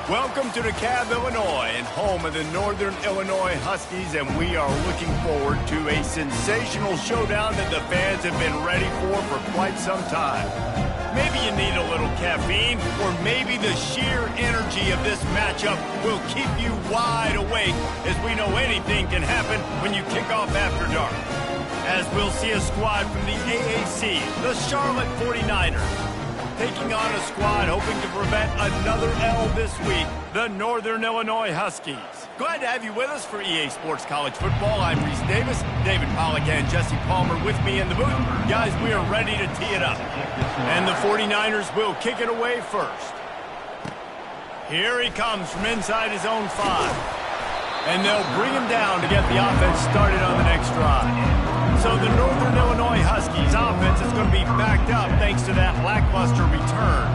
Welcome to DeKalb, Illinois, and home of the Northern Illinois Huskies, and we are looking forward to a sensational showdown that the fans have been ready for quite some time. Maybe you need a little caffeine, or maybe the sheer energy of this matchup will keep you wide awake, as we know anything can happen when you kick off after dark. As we'll see a squad from the AAC, the Charlotte 49ers, taking on a squad hoping to prevent another L this week, the Northern Illinois Huskies. Glad to have you with us for EA Sports College Football. I'm Reese Davis, David Pollack and Jesse Palmer with me in the booth. Guys, we are ready to tee it up. And the 49ers will kick it away first. Here he comes from inside his own 5. And they'll bring him down to get the offense started on the next drive. So the Northern Illinois Huskies offense is going to be backed up thanks to that lackluster return.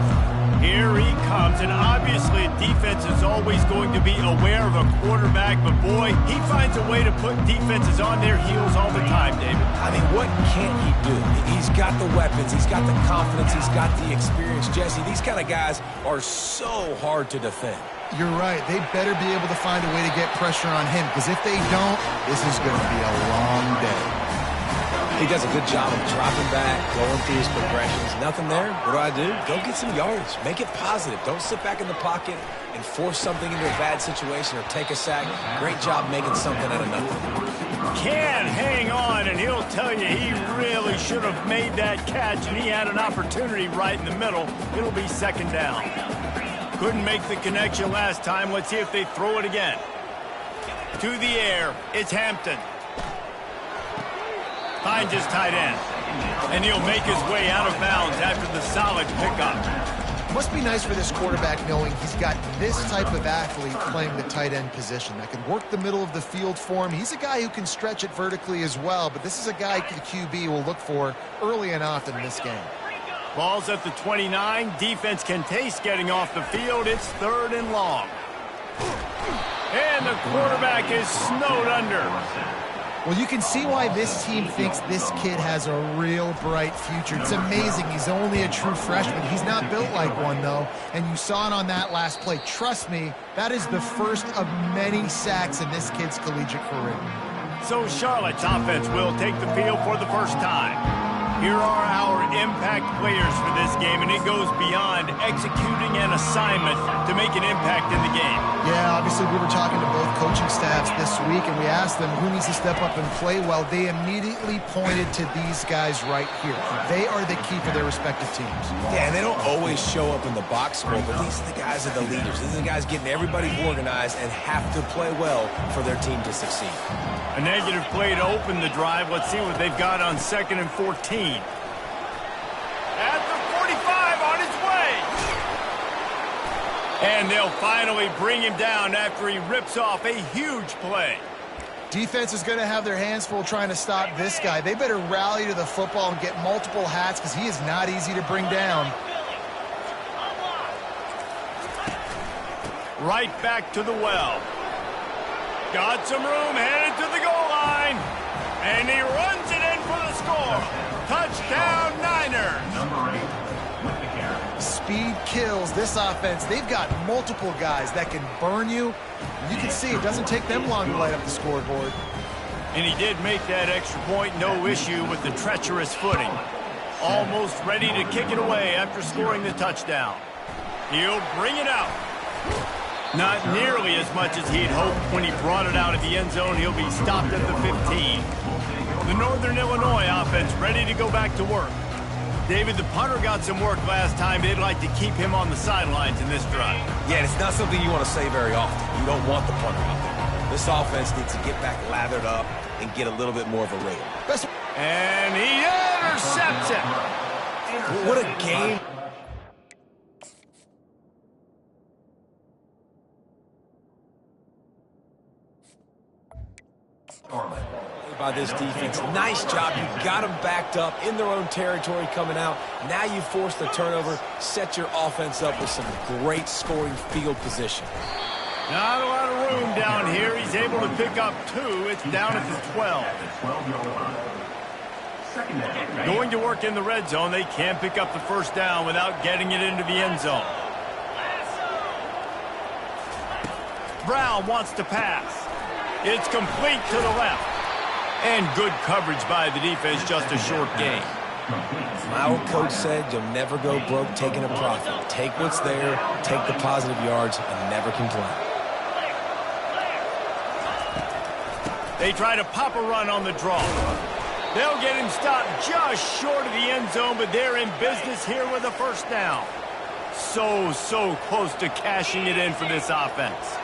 Here he comes, and obviously defense is always going to be aware of a quarterback, but boy, he finds a way to put defenses on their heels all the time, David. I mean, what can't he do? He's got the weapons, he's got the confidence, he's got the experience. Jesse, these kind of guys are so hard to defend. You're right. They better be able to find a way to get pressure on him, because if they don't, this is going to be a long day. He does a good job of dropping back, going through his progressions. Nothing there. What do? Go get some yards. Make it positive. Don't sit back in the pocket and force something into a bad situation or take a sack. Great job making something out of nothing. Can hang on, and he'll tell you he really should have made that catch, and he had an opportunity right in the middle. It'll be second down. Couldn't make the connection last time. Let's see if they throw it again. To the air. It's Hampton. Finds his tight end. And he'll make his way out of bounds after the solid pickup. Must be nice for this quarterback knowing he's got this type of athlete playing the tight end position that can work the middle of the field for him. He's a guy who can stretch it vertically as well, but this is a guy the QB will look for early and often in this game. Ball's at the 29. Defense can taste getting off the field. It's 3rd and long. And the quarterback is snowed under. Well, you can see why this team thinks this kid has a real bright future. It's amazing. He's only a true freshman. He's not built like one, though, and you saw it on that last play. Trust me, that is the first of many sacks in this kid's collegiate career. So Charlotte's offense will take the field for the first time. Here are our impact players for this game, and it goes beyond executing an assignment to make an impact in the game. Yeah, obviously we were talking to both coaching staffs this week, and we asked them who needs to step up and play well. They immediately pointed to these guys right here. They are the key for their respective teams. Yeah, and they don't always show up in the box score, but these are the guys that are the leaders. These are the guys getting everybody organized and have to play well for their team to succeed. A negative play to open the drive. Let's see what they've got on 2nd and 14. At the 45, on his way. And they'll finally bring him down after he rips off a huge play. Defense is going to have their hands full trying to stop this guy. They better rally to the football and get multiple hats because he is not easy to bring down. Right back to the well. Got some room, headed to the goal line. And he runs it in for the score. Touchdown, Niners. Speed kills this offense. They've got multiple guys that can burn you. You can see it doesn't take them long to light up the scoreboard. And he did make that extra point, no issue with the treacherous footing. Almost ready to kick it away after scoring the touchdown. He'll bring it out. Not nearly as much as he'd hoped when he brought it out of the end zone. He'll be stopped at the 15. The Northern Illinois offense ready to go back to work. David, the punter got some work last time. They'd like to keep him on the sidelines in this drive. Yeah, and it's not something you want to say very often. You don't want the punter out there. This offense needs to get back lathered up and get a little bit more of a rate. And he intercepts it. What a game. By this defense. Nice job. You got them backed up in their own territory coming out. Now you force the turnover, set your offense up with some great scoring field position. Not a lot of room down here. He's able to pick up 2. It's down at the 12. Going to work in the red zone. They can't pick up the first down without getting it into the end zone. Brown wants to pass. It's complete to the left. And good coverage by the defense, just a short gain. My old coach said you'll never go broke taking a profit. Take what's there, take the positive yards, and never complain. They try to pop a run on the draw. They'll get him stopped just short of the end zone, but they're in business here with a first down. So close to cashing it in for this offense.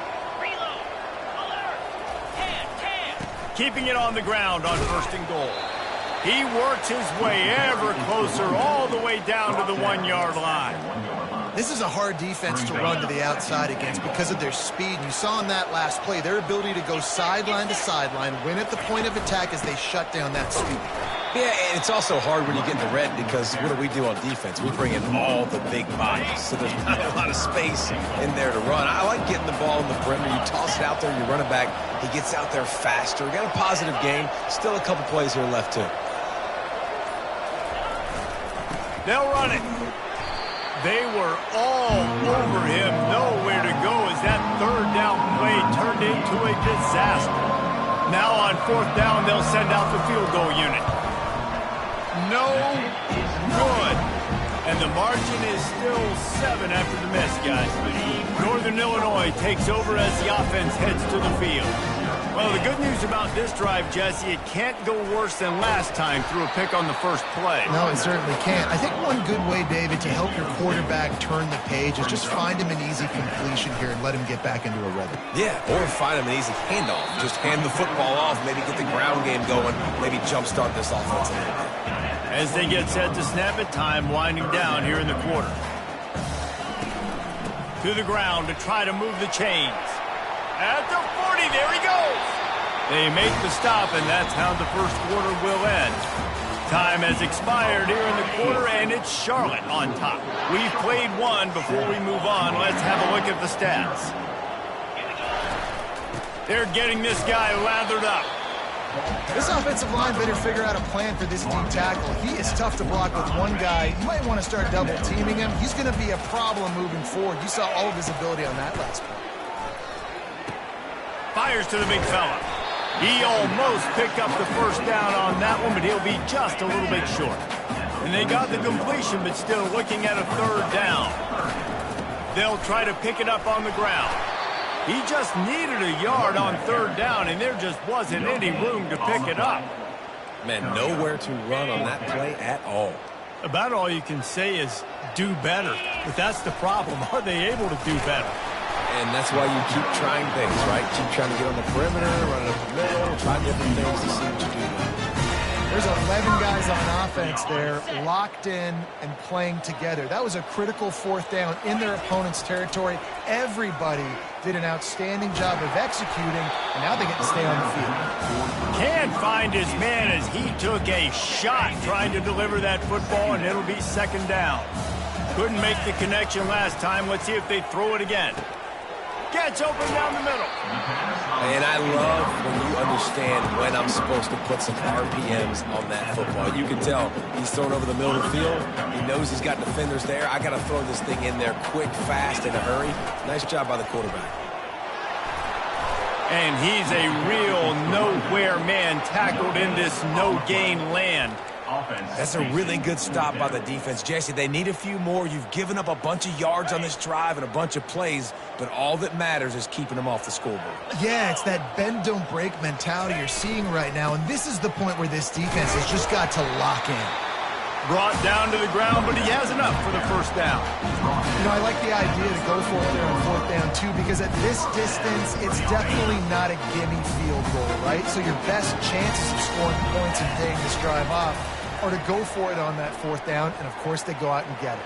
Keeping it on the ground on 1st and goal. He works his way ever closer all the way down to the 1-yard line. This is a hard defense to run to the outside against because of their speed. You saw in that last play their ability to go sideline to sideline, win at the point of attack as they shut down that speed. Yeah, and it's also hard when you get in the red because what do on defense? We bring in all the big bodies, so there's not a lot of space in there to run. I like getting the ball in the perimeter. You toss it out there, you run it back. He gets out there faster. We got a positive game. Still a couple plays here left, too. They'll run it. They were all over him. Nowhere to go as that 3rd down play turned into a disaster. Now on 4th down, they'll send out the field goal unit. No good. And the margin is still 7 after the miss, guys. Northern Illinois takes over as the offense heads to the field. Well, the good news about this drive, Jesse, it can't go worse than last time through a pick on the first play. No, it certainly can't. I think one good way, David, to help your quarterback turn the page is just find him an easy completion here and let him get back into a rhythm. Yeah, or find him an easy handoff. Just hand the football off, maybe get the ground game going, maybe jumpstart this offense a little bit. As they get set to snap it, time winding down here in the quarter. To the ground to try to move the chains. At the 40, there he goes. They make the stop, and that's how the first quarter will end. Time has expired here in the quarter, and it's Charlotte on top. We've played one. Before we move on, let's have a look at the stats. They're getting this guy lathered up. This offensive line better figure out a plan for this deep tackle. He is tough to block with one guy. You might want to start double teaming him. He's going to be a problem moving forward. You saw all of his ability on that last play. Fires to the big fella. He almost picked up the first down on that one, but he'll be just a little bit short. And they got the completion, but still looking at a 3rd down. They'll try to pick it up on the ground. He just needed a yard on 3rd down, and there just wasn't any room to pick it up. Man, nowhere to run on that play at all. About all you can say is do better. But that's the problem. Are they able to do better? And that's why you keep trying things, right? Keep trying to get on the perimeter, run it up the middle, try different things to see what you do. There's 11 guys on offense there, locked in and playing together. That was a critical 4th down in their opponent's territory. Everybody did an outstanding job of executing, and now they get to stay on the field. Can't find his man as he took a shot trying to deliver that football, and it'll be 2nd down. Couldn't make the connection last time. Let's see if they throw it again. Gets open down the middle. And I love when you understand when I'm supposed to put some RPMs on that football. You can tell he's throwing over the middle of the field. He knows he's got defenders there. I got to throw this thing in there quick, fast, in a hurry. Nice job by the quarterback. And he's a real nowhere man tackled in this no-gain land. That's a really good stop by the defense. Jesse, they need a few more. You've given up a bunch of yards on this drive and a bunch of plays, but all that matters is keeping them off the scoreboard. Yeah, it's that bend, don't break mentality you're seeing right now, and this is the point where this defense has just got to lock in. Brought down to the ground, but he has enough for the first down. You know, I like the idea to go for it there on 4th down, too, because at this distance, it's definitely not a gimme field goal, right? So your best chances of scoring points and paying this drive off or to go for it on that 4th down, and of course they go out and get it.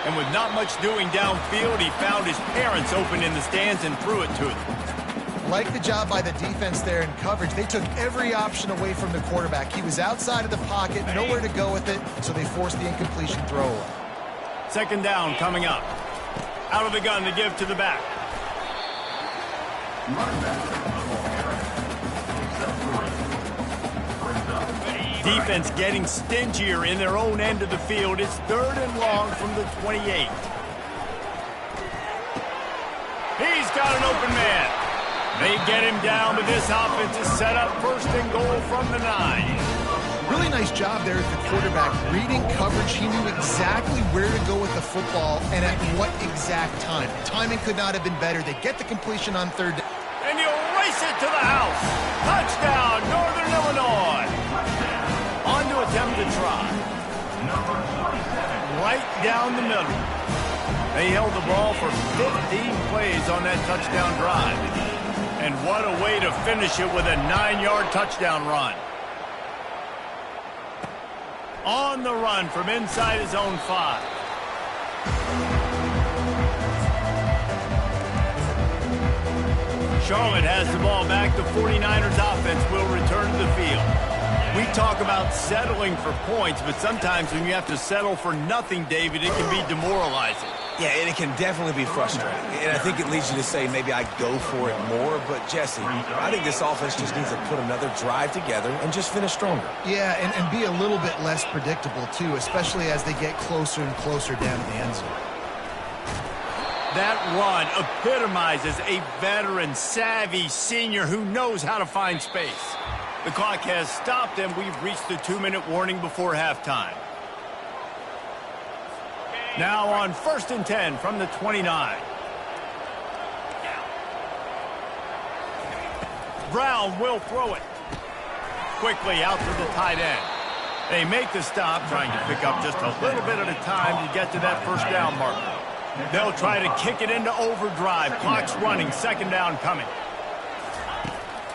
And with not much doing downfield, he found his parents open in the stands and threw it to them. Like the job by the defense there in coverage. They took every option away from the quarterback. He was outside of the pocket, nowhere to go with it, so they forced the incompletion throw away. 2nd down coming up. Out of the gun to give to the back. Defense getting stingier in their own end of the field. It's 3rd and long from the 28. He got an open man. They get him down, but this offense is set up first and goal from the 9. Really nice job there at the quarterback. Reading coverage, he knew exactly where to go with the football and at what exact time. Timing could not have been better. They get the completion on third down. And he'll race it to the house. Touchdown, Northern Illinois. On to attempt the try. Right down the middle. They held the ball for 15 plays on that touchdown drive. And what a way to finish it with a 9-yard touchdown run. On the run from inside his own 5. Charlotte has the ball back. The 49ers offense will return to the field. We talk about settling for points, but sometimes when you have to settle for nothing, David, it can be demoralizing. Yeah, and it can definitely be frustrating. And I think it leads you to say maybe I go for it more. But, Jesse, I think this offense just needs to put another drive together and just finish stronger. Yeah, and be a little bit less predictable, too, especially as they get closer and closer down to the end zone. That run epitomizes a veteran, savvy senior who knows how to find space. The clock has stopped, and we've reached the 2-minute warning before halftime. Now on 1st and 10 from the 29. Brown will throw it. Quickly out to the tight end. They make the stop, trying to pick up just a little bit at a time to get to that first down marker. They'll try to kick it into overdrive. Clock's running. 2nd down coming.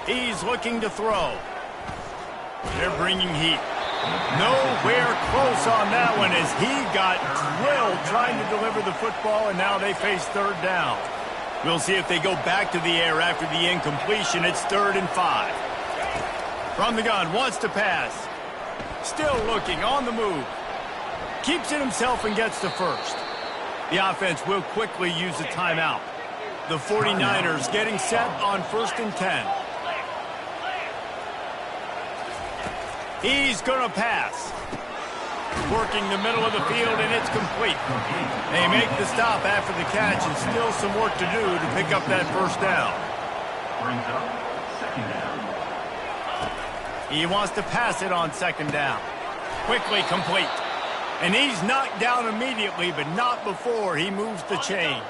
He's looking to throw. They're bringing heat. Nowhere close on that one as he got drilled trying to deliver the football, and now they face 3rd down. We'll see if they go back to the air after the incompletion. It's 3rd and 5. From the gun, wants to pass. Still looking, on the move. Keeps it himself and gets to first. The offense will quickly use a timeout. The 49ers getting set on 1st and 10. He's going to pass. Working the middle of the field, and it's complete. They make the stop after the catch, and still some work to do to pick up that first down. Brings up 2nd down. He wants to pass it on 2nd down. Quickly complete. And he's knocked down immediately, but not before he moves the chains.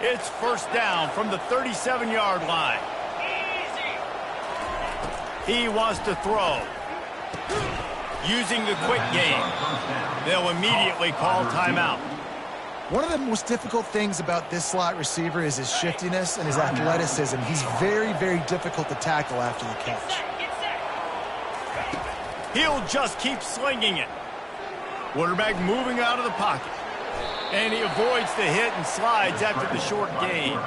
It's 1st down from the 37-yard line. He wants to throw. Using the quick game. They'll immediately call timeout. One of the most difficult things about this slot receiver is his shiftiness and his athleticism. He's very, very difficult to tackle after the catch. He'll just keep slinging it. Quarterback moving out of the pocket. And he avoids the hit and slides after the short gain.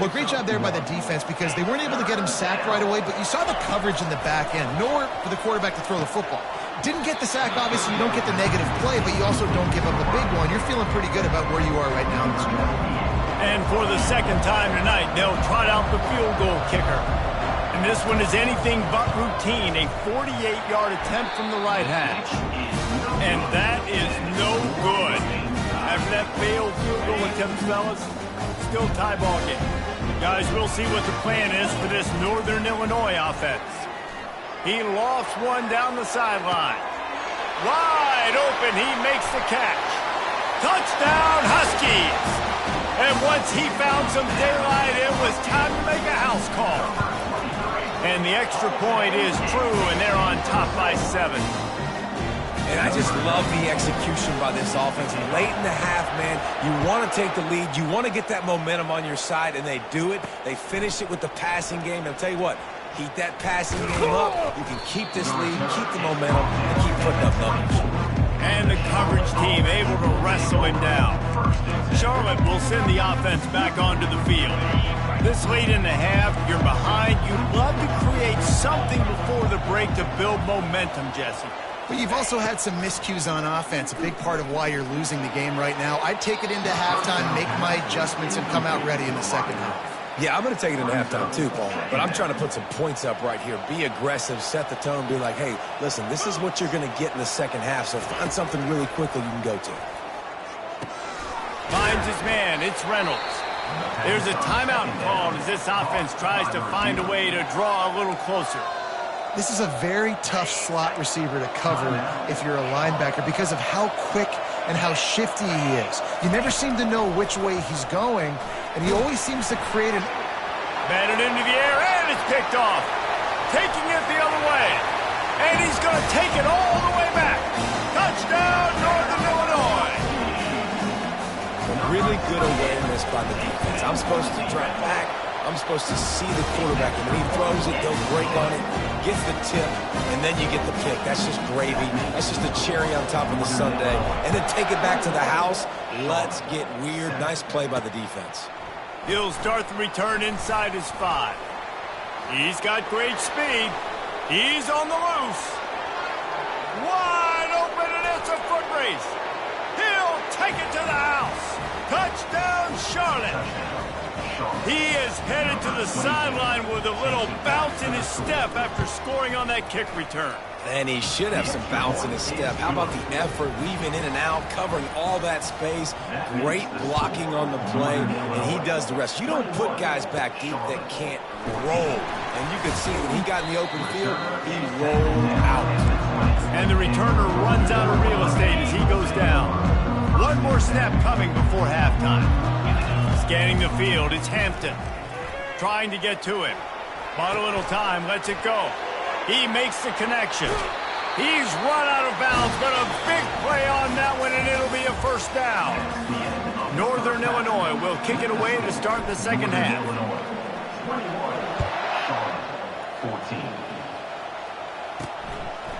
Well, great job there by the defense because they weren't able to get him sacked right away, but you saw the coverage in the back end. Nowhere for the quarterback to throw the football. Didn't get the sack, obviously you don't get the negative play, but you also don't give up a big one. You're feeling pretty good about where you are right now in this game. And for the 2nd time tonight, they'll trot out the field goal kicker. And this one is anything but routine, a 48-yard attempt from the right hash. And that is no good. After that failed field goal attempt, fellas, still tie ball game. Guys, we'll see what the plan is for this Northern Illinois offense. He lofts one down the sideline. Wide open, he makes the catch. Touchdown, Huskies! And once he found some daylight, it was time to make a house call. And the extra point is true, and they're on top by 7. And I just love the execution by this offense. Late in the half, man, you want to take the lead. You want to get that momentum on your side, and they do it. They finish it with the passing game. And I'll tell you what, keep that passing game up. You can keep this lead, keep the momentum, and keep putting up numbers. And the coverage team able to wrestle him down. Charlotte will send the offense back onto the field. This late in the half, you're behind. You'd love to create something before the break to build momentum, Jesse. But you've also had some miscues on offense, a big part of why you're losing the game right now. I'd take it into halftime, make my adjustments, and come out ready in the 2nd half. Yeah, I'm going to take it into halftime too, Paul. But I'm trying to put some points up right here. Be aggressive, set the tone, be like, hey, listen, this is what you're going to get in the 2nd half, so find something really quickly you can go to. Finds his man. It's Reynolds. There's a timeout called as this offense tries to find a way to draw a little closer. This is a very tough slot receiver to cover if you're a linebacker because of how quick and how shifty he is. You never seem to know which way he's going, and he always seems to create an... Batted into the air, and it's picked off. Taking it the other way. And he's going to take it all the way back. Touchdown, Northern Illinois. Really good awareness by the defense. I'm supposed to drop back. I'm supposed to see the quarterback. And when he throws it, they'll break on it, gets the tip, and then you get the pick. That's just gravy. That's just a cherry on top of the sundae. And then take it back to the house. Let's get weird. Nice play by the defense. He'll start the return inside his 5. He's got great speed. He's on the loose. Wide open, and it's a foot race. He'll take it to the house. Touchdown, Charlotte. He is headed to the sideline with a little bounce in his step after scoring on that kick return. And he should have some bounce in his step. How about the effort, weaving in and out, covering all that space, great blocking on the play, and he does the rest. You don't put guys back deep that can't roll. And you can see when he got in the open field, he rolled out. And the returner runs out of real estate as he goes down. One more snap coming before halftime. Scanning the field, it's Hampton. Trying to get to him. Bought a little time, lets it go. He makes the connection. He's run out of bounds, but a big play on that one, and it'll be a first down. Northern Illinois will kick it away to start the second half. 14.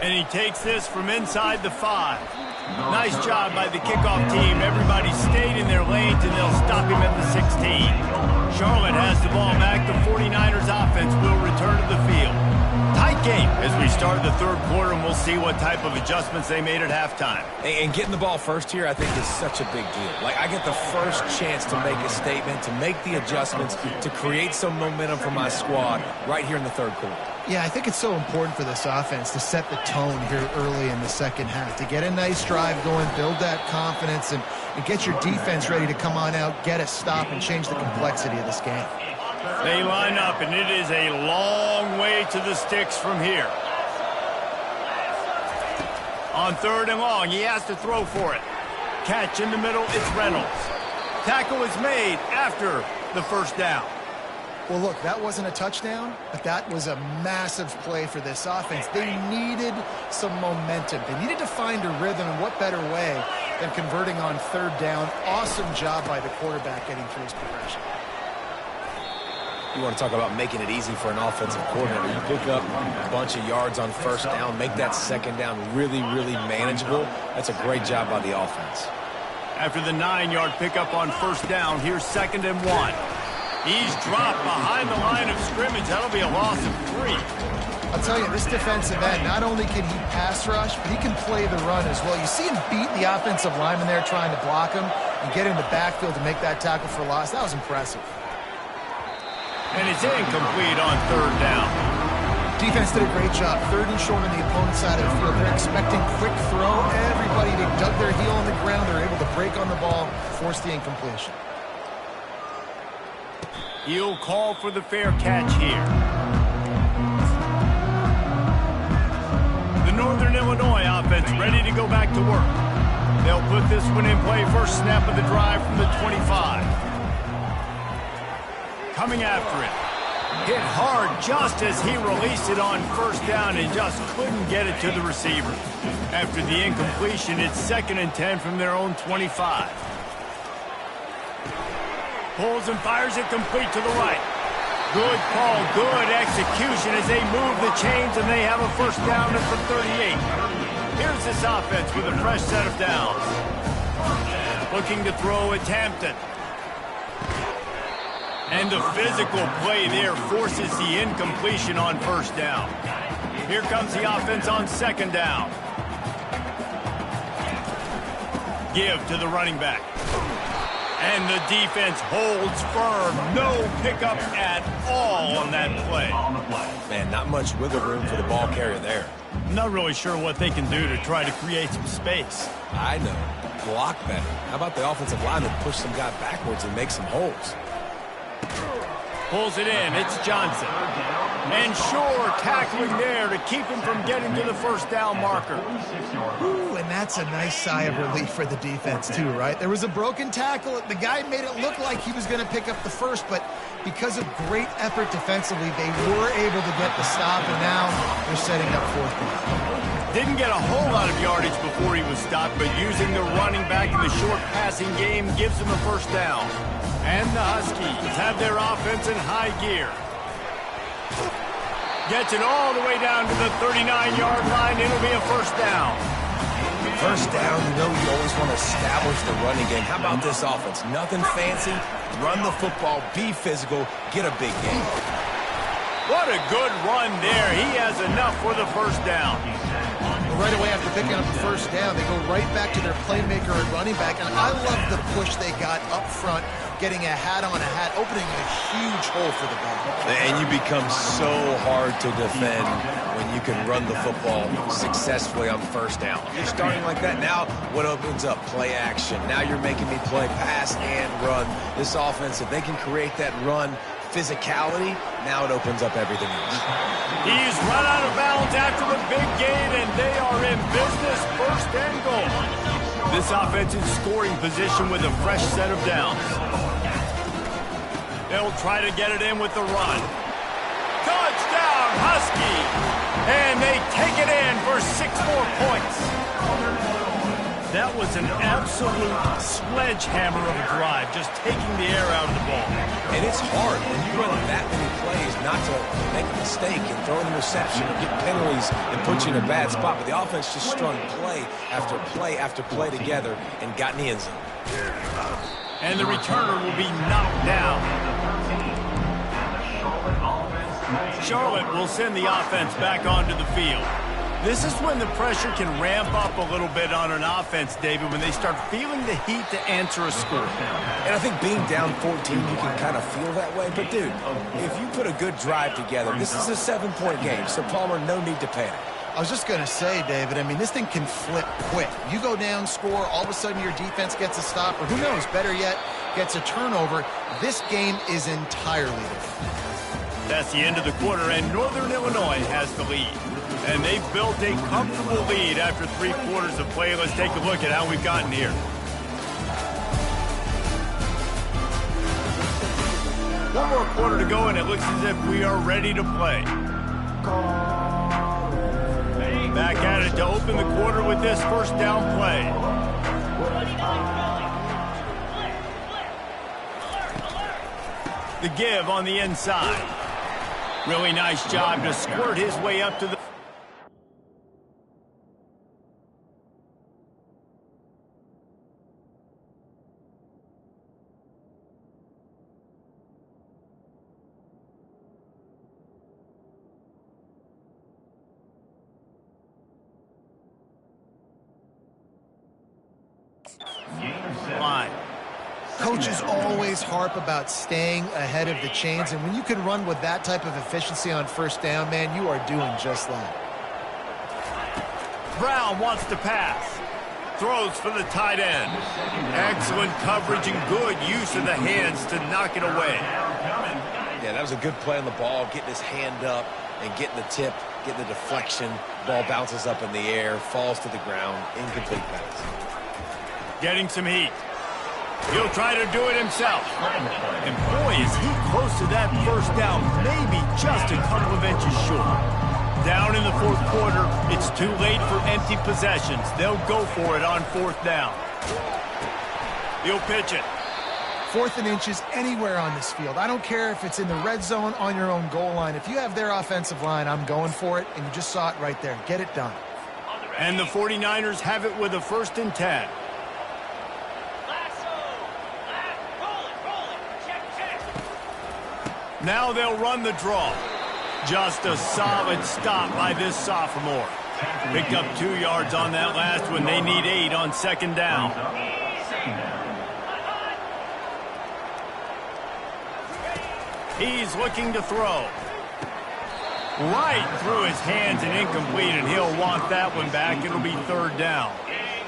And he takes this from inside the 5. Nice job by the kickoff team. Everybody stayed in their lanes, and they'll stop him at the 16. Charlotte has the ball back. The 49ers offense will return to the field. Tight game as we start the third quarter, and we'll see what type of adjustments they made at halftime. And getting the ball first here, I think, is such a big deal. Like, I get the first chance to make a statement, to make the adjustments, to create some momentum for my squad right here in the third quarter. Yeah, I think it's so important for this offense to set the tone here early in the second half, to get a nice drive going, build that confidence, and get your defense ready to come on out, get a stop, and change the complexity of this game. They line up, and it is a long way to the sticks from here. On 3rd and long, he has to throw for it. Catch in the middle, it's Reynolds. Tackle is made after the first down. Well, look, that wasn't a touchdown, but that was a massive play for this offense. They needed some momentum. They needed to find a rhythm, and what better way than converting on 3rd down. Awesome job by the quarterback getting through his progression. You want to talk about making it easy for an offensive coordinator. You pick up a bunch of yards on 1st down, make that 2nd down really, really manageable. That's a great job by the offense. After the 9-yard pickup on 1st down, here's 2nd and 1. He's dropped behind the line of scrimmage. That'll be a loss of 3. I'll tell you, this defensive end, not only can he pass rush, but he can play the run as well. You see him beat the offensive lineman there trying to block him and get in the backfield to make that tackle for loss. That was impressive. And it's incomplete on 3rd down. Defense did a great job. 3rd and short on the opponent's side of the field. They're expecting quick throw. Everybody, they dug their heel on the ground. They're able to break on the ball, force the incompletion. He'll call for the fair catch here. The Northern Illinois offense ready to go back to work. They'll put this one in play. First snap of the drive from the 25. Coming after it. Hit hard just as he released it on 1st down and just couldn't get it to the receiver. After the incompletion, it's 2nd and 10 from their own 25. Pulls and fires it complete to the right. Good call, good execution as they move the chains, and they have a 1st down at the 38. Here's this offense with a fresh set of downs. Looking to throw, it's Hampton. And the physical play there forces the incompletion on 1st down. Here comes the offense on 2nd down. Give to the running back. And the defense holds firm. No pickup at all on that play. Man, not much wiggle room for the ball carrier there. I'm not really sure what they can do to try to create some space. I know. Block better. How about the offensive lineman push some guy backwards and make some holes? Pulls it in. It's Johnson. And sure, tackling there to keep him from getting to the first down marker. Ooh, and that's a nice sigh of relief for the defense too, right? There was a broken tackle. The guy made it look like he was going to pick up the first, but because of great effort defensively, they were able to get the stop, and now they're setting up fourth down. Didn't get a whole lot of yardage before he was stopped, but using the running back in the short passing game gives him a first down. And the Huskies have their offense in high gear. Gets it all the way down to the 39-yard line. It'll be a first down. First down, you know you always want to establish the running game. How about this offense? Nothing fancy. Run the football, be physical, get a big game. What a good run there. He has enough for the first down. Right away after picking up the first down, they go right back to their playmaker at running back, and I love the push they got up front, getting a hat on a hat, opening a huge hole for the ball. And you become so hard to defend when you can run the football successfully on first down. You're starting like that. Now what opens up? Play action. Now you're making me play pass and run. This offense, if they can create that run physicality, now it opens up everything else. He's run out of bounds after the big gain, and they are in business, first and goal. This offense is scoring position with a fresh set of downs. They'll try to get it in with the run. Touchdown, Husky! And they take it in for 6 more points. That was an absolute sledgehammer of a drive, just taking the air out of the ball. And it's hard when you run that many plays not to make a mistake and throw an interception or get penalties and put you in a bad spot. But the offense just strung play after play after play together and got in the end zone. And the returner will be knocked down. Charlotte will send the offense back onto the field. This is when the pressure can ramp up a little bit on an offense, David, when they start feeling the heat to answer a score. And I think being down 14, you can kind of feel that way. But, dude, if you put a good drive together, this is a 7-point game, so Palmer, no need to panic. I was just going to say, David, I mean, this thing can flip quick. You go down, score, all of a sudden your defense gets a stop, or who knows, better yet, gets a turnover. This game is entirely different. That's the end of the quarter, and Northern Illinois has the lead. And they've built a comfortable lead after 3 quarters of play. Let's take a look at how we've gotten here. One more quarter to go, and it looks as if we are ready to play. Back at it to open the quarter with this first down play. The give on the inside. Really nice job to squirt his way up to the... line. Coaches always harp about staying ahead of the chains, and when you can run with that type of efficiency on first down, man, you are doing just that. Brown wants to pass. Throws for the tight end. Excellent coverage and good use of the hands to knock it away. Yeah, that was a good play on the ball, getting his hand up and getting the tip, getting the deflection. Ball bounces up in the air, falls to the ground, incomplete pass. Getting some heat. He'll try to do it himself. And boy, is he close to that first down, maybe just a couple of inches short. Down in the fourth quarter, it's too late for empty possessions. They'll go for it on fourth down. He'll pitch it. 4th and inches anywhere on this field. I don't care if it's in the red zone, on your own goal line. If you have their offensive line, I'm going for it, and you just saw it right there. Get it done. And the 49ers have it with a 1st and 10. Now they'll run the draw. Just a solid stop by this sophomore. Picked up 2 yards on that last one. They need 8 on 2nd down. He's looking to throw. Right through his hands and incomplete, and he'll want that one back. It'll be 3rd down.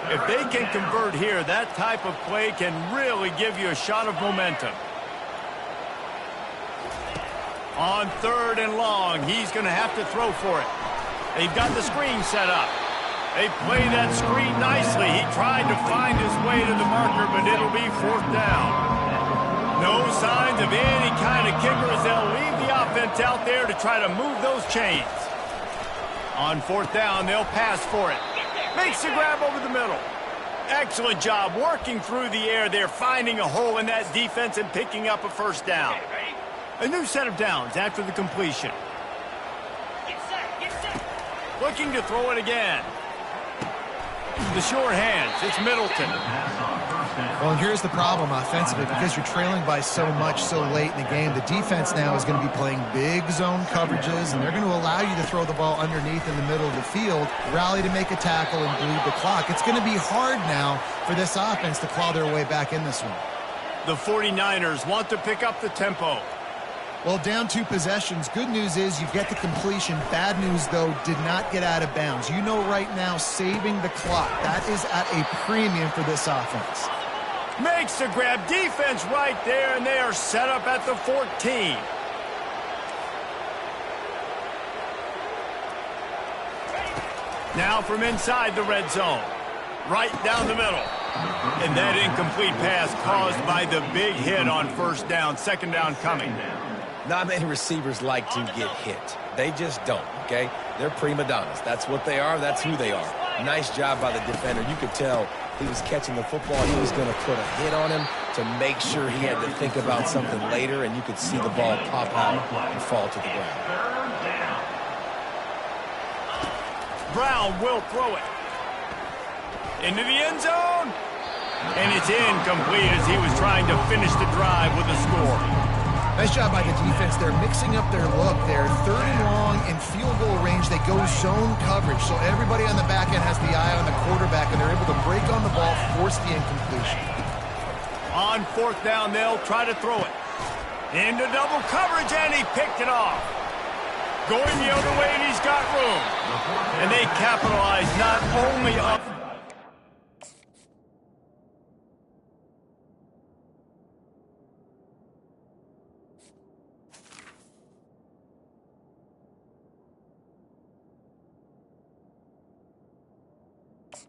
If they can convert here, that type of play can really give you a shot of momentum. On 3rd and long, he's going to have to throw for it. They've got the screen set up. They play that screen nicely. He tried to find his way to the marker, but it'll be 4th down. No signs of any kind of kicker as they'll leave the offense out there to try to move those chains. On 4th down, they'll pass for it. Makes the grab over the middle. Excellent job working through the air there, finding a hole in that defense and picking up a 1st down. A new set of downs after the completion. Looking to throw it again. The short hands, it's Middleton. Well, and here's the problem offensively. Because you're trailing by so much so late in the game, the defense now is going to be playing big zone coverages, and they're going to allow you to throw the ball underneath in the middle of the field, rally to make a tackle, and bleed the clock. It's going to be hard now for this offense to claw their way back in this one. The 49ers want to pick up the tempo. Well, down 2 possessions. Good news is you get the completion. Bad news, though, did not get out of bounds. You know right now, saving the clock, that is at a premium for this offense. Makes the grab. Defense right there, and they are set up at the 14. Now from inside the red zone. Right down the middle. And that incomplete pass caused by the big hit on 1st down. 2nd down coming. Not many receivers like to get hit. They just don't, okay? They're prima donnas. That's what they are. That's who they are. Nice job by the defender. You could tell he was catching the football. He was going to put a hit on him to make sure he had to think about something later, and you could see the ball pop out and fall to the ground. Brown will throw it. Into the end zone. And it's incomplete as he was trying to finish the drive with a score. Nice job by the defense. They're mixing up their look. They're 3rd and long in field goal range. They go zone coverage. So everybody on the back end has the eye on the quarterback, and they're able to break on the ball, force the incompletion. On 4th down, they'll try to throw it. Into double coverage, and he picked it off. Going the other way, and he's got room. And they capitalize not only on...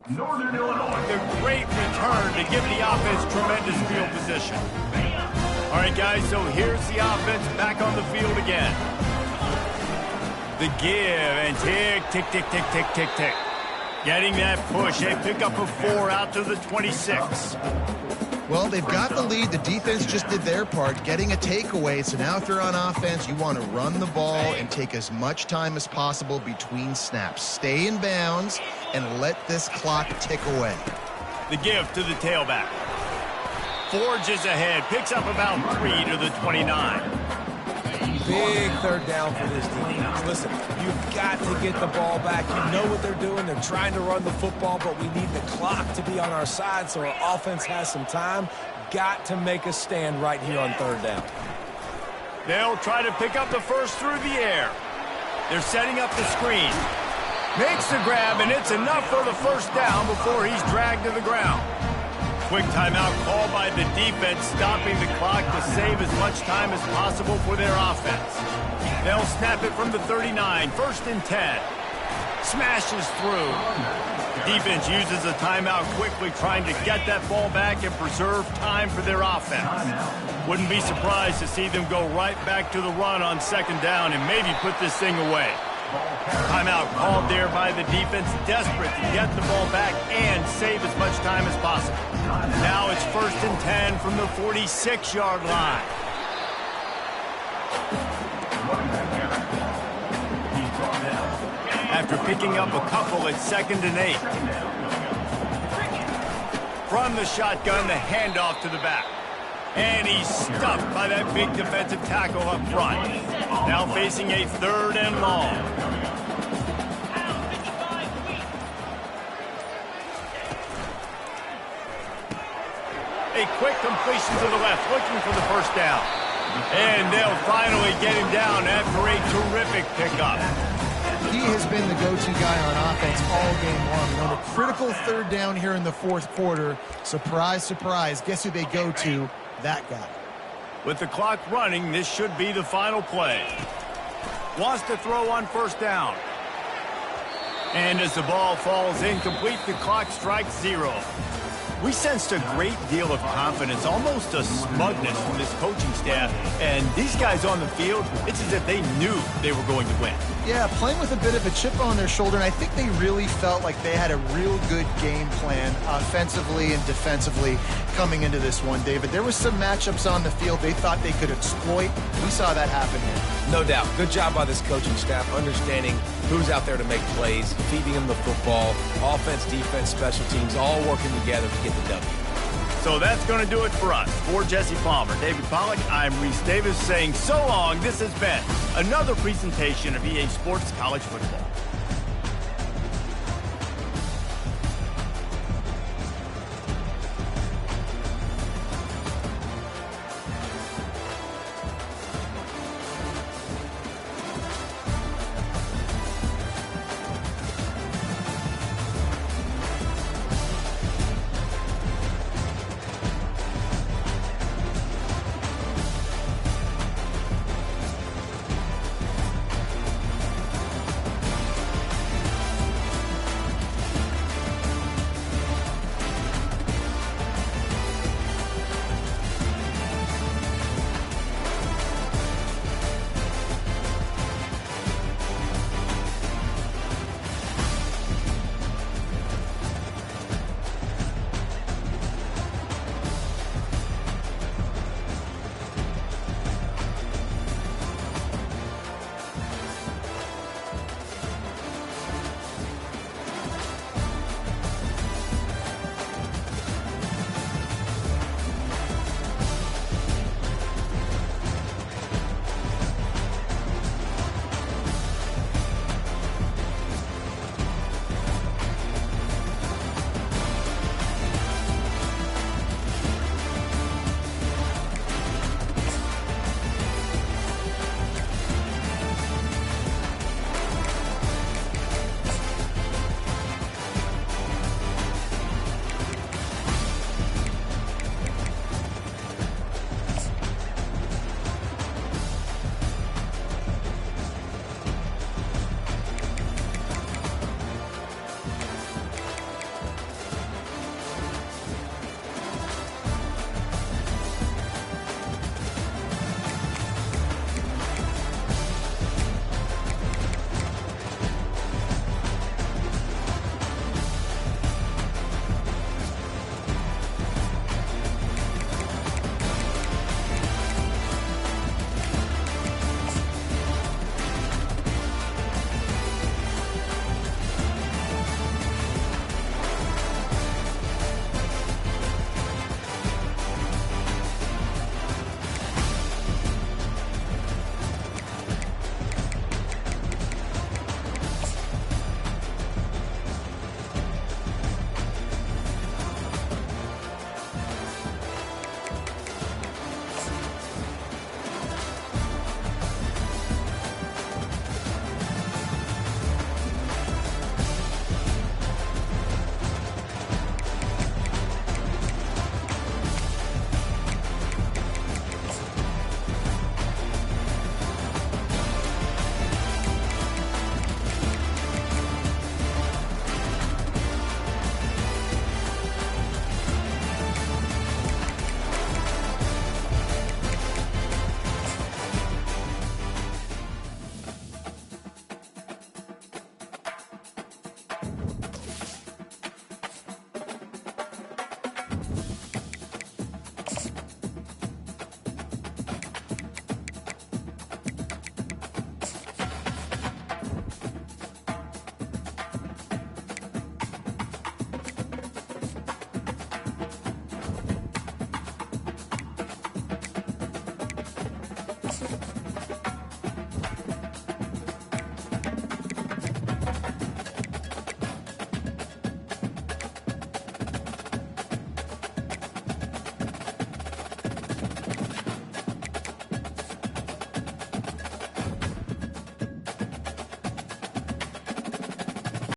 Northern Illinois. The great return to give the offense tremendous field position. All right, guys, so here's the offense back on the field again. The give and tick, tick, tick, tick, tick, tick, tick. Getting that push. They pick up a 4 out to the 26. Well, they've got the lead. The defense just did their part, getting a takeaway. So now if you're on offense, you want to run the ball and take as much time as possible between snaps. Stay in bounds and let this clock tick away. The give to the tailback. Forges ahead, picks up about 3 to the 29. Big 3rd down for this defense. Listen, you've got to get the ball back. You know what they're doing. They're trying to run the football, but we need the clock to be on our side so our offense has some time. Got to make a stand right here on 3rd down. They'll try to pick up the first through the air. They're setting up the screen. Makes the grab, and it's enough for the 1st down before he's dragged to the ground. Quick timeout called by the defense, stopping the clock to save as much time as possible for their offense. They'll snap it from the 39, 1st and 10. Smashes through. Defense uses a timeout quickly, trying to get that ball back and preserve time for their offense. Wouldn't be surprised to see them go right back to the run on 2nd down and maybe put this thing away. Timeout called there by the defense, desperate to get the ball back and save as much time as possible. Now it's 1st and 10 from the 46-yard line. After picking up a couple, it's 2nd and 8. From the shotgun, the handoff to the back. And he's stuffed by that big defensive tackle up front. Now facing a 3rd and long. A quick completion to the left, looking for the 1st down. And they'll finally get him down after a terrific pickup. He has been the go-to guy on offense all game long. And on a critical 3rd down here in the 4th quarter, surprise, surprise, guess who they go to? That guy. With the clock running, this should be the final play. Wants to throw on first down. And as the ball falls incomplete, the clock strikes 0. We sensed a great deal of confidence, almost a smugness from this coaching staff. And these guys on the field, it's as if they knew they were going to win. Yeah, playing with a bit of a chip on their shoulder, and I think they really felt like they had a real good game plan offensively and defensively coming into this one, David. There was some matchups on the field they thought they could exploit. We saw that happen here. No doubt. Good job by this coaching staff, understanding who's out there to make plays, feeding them the football, offense, defense, special teams, all working together to get the W. So that's going to do it for us. For Jesse Palmer, David Pollack, I'm Reese Davis saying so long. This has been another presentation of EA Sports College Football.